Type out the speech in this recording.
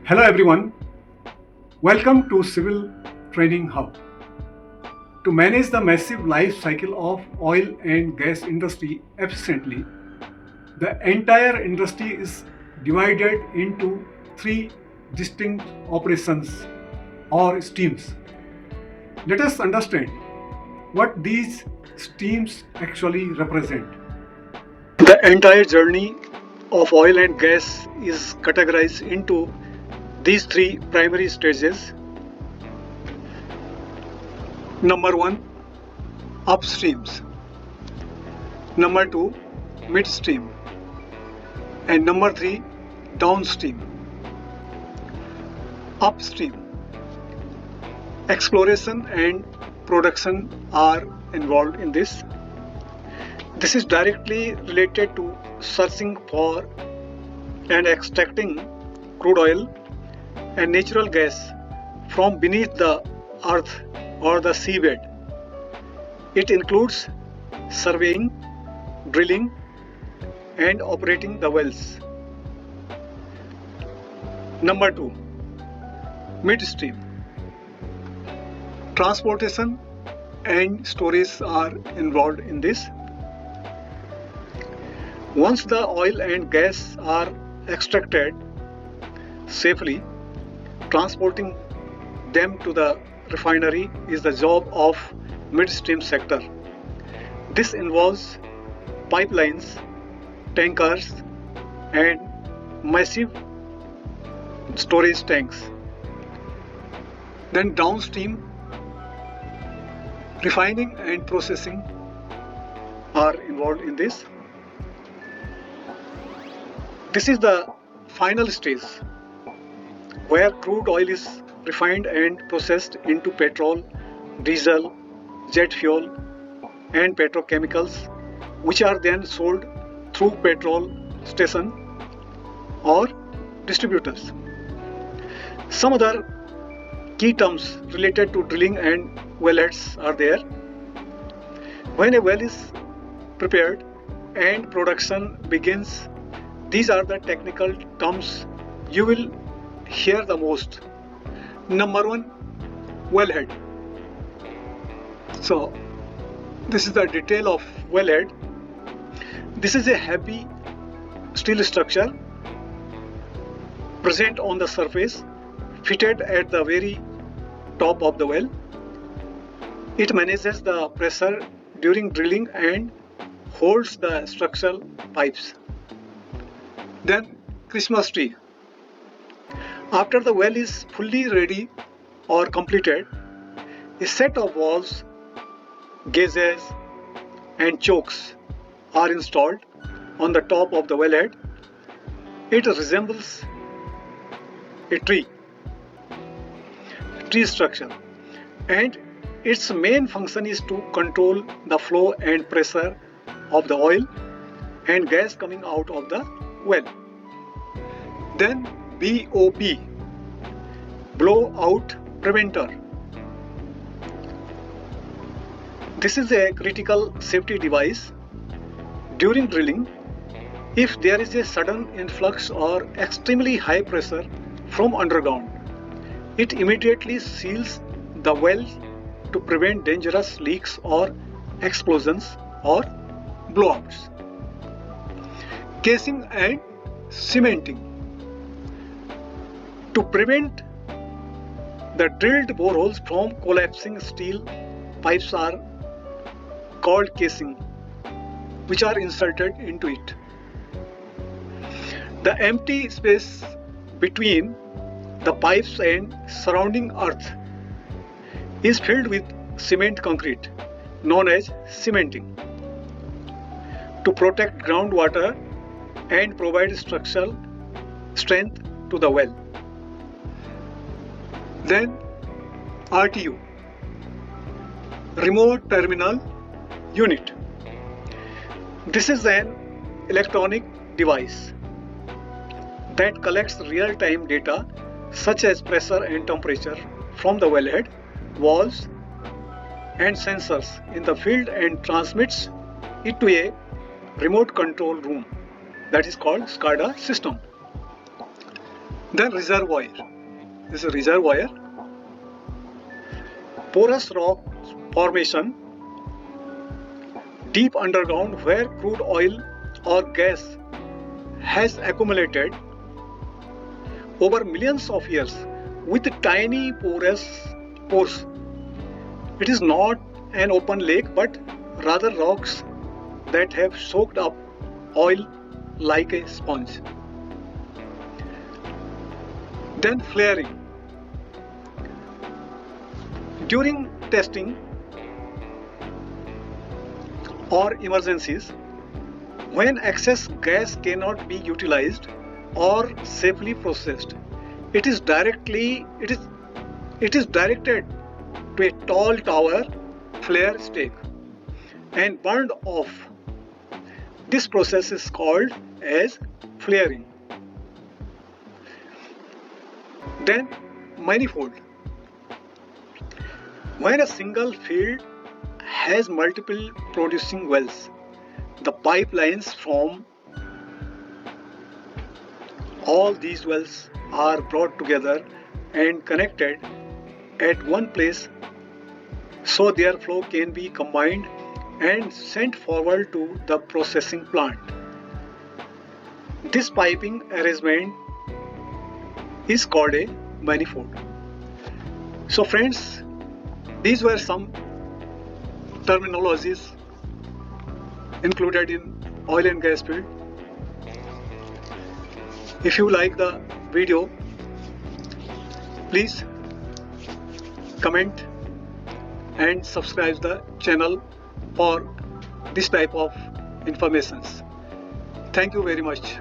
Hello everyone, welcome to Civil Training Hub. To manage the massive life cycle of oil and gas industry efficiently, the entire industry is divided into three distinct operations or streams. Let us understand what these streams actually represent. The entire journey of oil and gas is categorized into these three primary stages. Number one, upstreams. Number two, midstream. And number three, downstream. Upstream. Exploration and production are involved in this. This is directly related to searching for and extracting crude oil and natural gas from beneath the earth or the seabed. It includes surveying, drilling, and operating the wells. Number two, midstream. Transportation and storage are involved in this. Once the oil and gas are extracted safely, transporting them to the refinery is the job of midstream sector. This involves pipelines, tankers, and massive storage tanks. Then downstream, refining and processing are involved in this. This is the final stage where crude oil is refined and processed into petrol, diesel, jet fuel, and petrochemicals, which are then sold through petrol station or distributors. Some other key terms related to drilling and wellheads are there. When a well is prepared and production begins, these are the technical terms you will hear the most. Number one, wellhead. So, this is the detail of wellhead. This is a heavy steel structure present on the surface, fitted at the very top of the well. It manages the pressure during drilling and holds the structural pipes. Then, Christmas tree. After the well is fully ready or completed, a set of valves, gauges, and chokes are installed on the top of the wellhead. It resembles a tree structure, and its main function is to control the flow and pressure of the oil and gas coming out of the well. Then BOP, blowout preventer. This is a critical safety device. During drilling, if there is a sudden influx or extremely high pressure from underground, it immediately seals the well to prevent dangerous leaks or explosions or blowouts. Casing and cementing. To prevent the drilled boreholes from collapsing, steel pipes are called casing, which are inserted into it. The empty space between the pipes and surrounding earth is filled with cement concrete, known as cementing, to protect groundwater and provide structural strength to the well. Then RTU, remote terminal unit. This is an electronic device that collects real-time data such as pressure and temperature from the wellhead, valves, and sensors in the field and transmits it to a remote control room that is called SCADA system. Then reservoir. This is a reservoir. Porous rock formation deep underground where crude oil or gas has accumulated over millions of years with tiny pores. It is not an open lake but rather rocks that have soaked up oil like a sponge. Then flaring. During testing or emergencies, when excess gas cannot be utilized or safely processed, it is directed to a tall tower flare stake and burned off. This process is called as flaring. Then manifold. When a single field has multiple producing wells, the pipelines from all these wells are brought together and connected at one place so their flow can be combined and sent forward to the processing plant. This piping arrangement is called a manifold. So friends, these were some terminologies included in oil and gas field. If you like the video, please comment and subscribe the channel for this type of informations. Thank you very much.